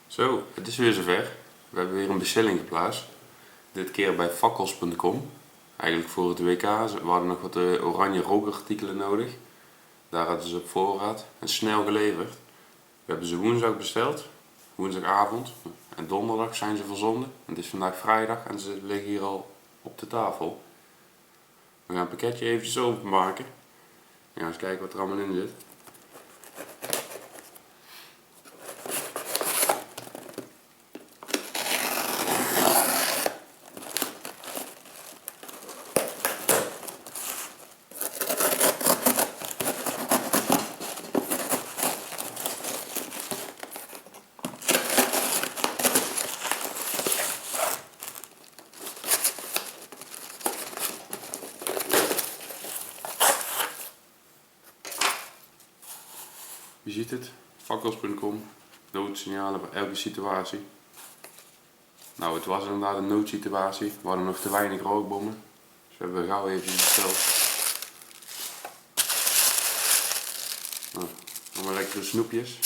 Zo, het is weer zover. We hebben weer een bestelling geplaatst. Dit keer bij fakkels.com. Eigenlijk voor het WK. We hadden nog wat oranje rookartikelen nodig. Daar hadden ze op voorraad en snel geleverd. We hebben ze woensdag besteld, woensdagavond. En donderdag zijn ze verzonden. Het is vandaag vrijdag en ze liggen hier al op de tafel. We gaan het pakketje eventjes openmaken. En gaan eens kijken wat er allemaal in zit. Je ziet het, fakkels.com, noodsignalen voor elke situatie. Nou, het was inderdaad een noodsituatie. We hadden nog te weinig rookbommen. Dus we hebben gauw even besteld. Nou, allemaal lekkere snoepjes.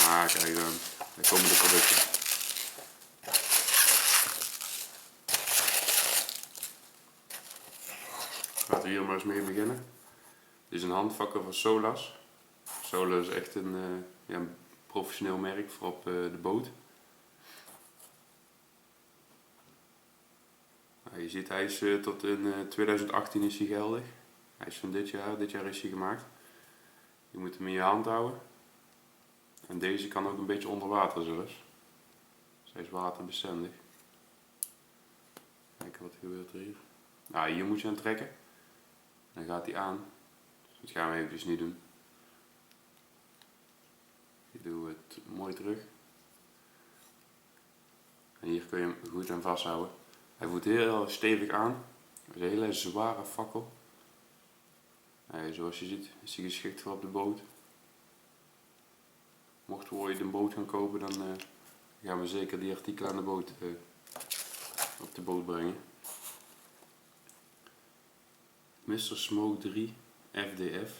Ah, kijk dan. Daar komen de producten. Laten we hier maar eens mee beginnen. Dit is een handvakker van Solas. Solas is echt een professioneel merk voor op de boot. Nou, je ziet, hij is tot in 2018 is hij geldig. Hij is van dit jaar is hij gemaakt. Je moet hem in je hand houden. En deze kan ook een beetje onder water zelfs. Zij is waterbestendig. Kijken wat gebeurt er hier. Nou, hier moet je aan trekken. Dan gaat hij aan. Dat gaan we eventjes niet doen. Ik doe het mooi terug. En hier kun je hem goed aan vasthouden. Hij voelt heel stevig aan. Het is een hele zware fakkel. Zoals je ziet is hij geschikt voor op de boot. Mochten we ooit een boot gaan kopen, dan gaan we zeker die artikelen aan de boot, op de boot brengen. Mr. Smoke 3 FDF.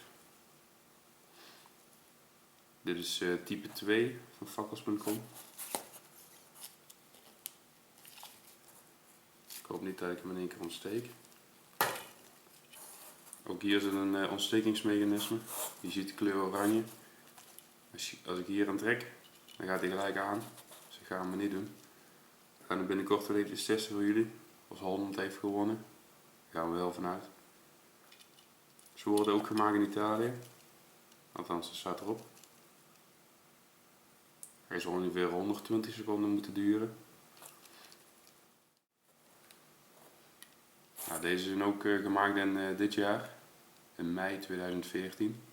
Dit is type 2 van fakkels.com. Ik hoop niet dat ik hem in één keer ontsteek. Ook hier zit een ontstekingsmechanisme. Je ziet de kleur oranje. Als ik hier aan trek, dan gaat hij gelijk aan. Dus ik ga hem niet doen. We gaan hem binnenkort wel even testen voor jullie. Als Holland heeft gewonnen. Daar gaan we wel vanuit. Ze worden ook gemaakt in Italië. Althans, dat staat erop. Hij zal ongeveer 120 seconden moeten duren. Nou, deze zijn ook gemaakt in dit jaar. In mei 2014.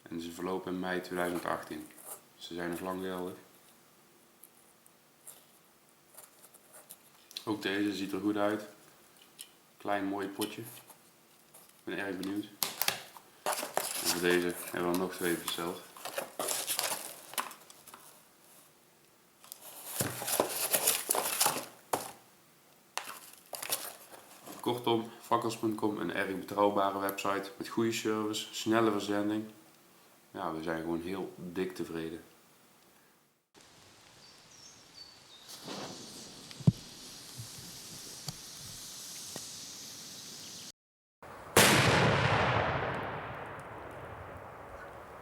En ze verlopen in mei 2018. Ze zijn nog lang geldig. Ook deze ziet er goed uit. Klein mooi potje. Ik ben erg benieuwd. En voor deze hebben we nog 2 besteld. Kortom, fakkels.com, een erg betrouwbare website met goede service, snelle verzending. Ja, we zijn gewoon heel dik tevreden.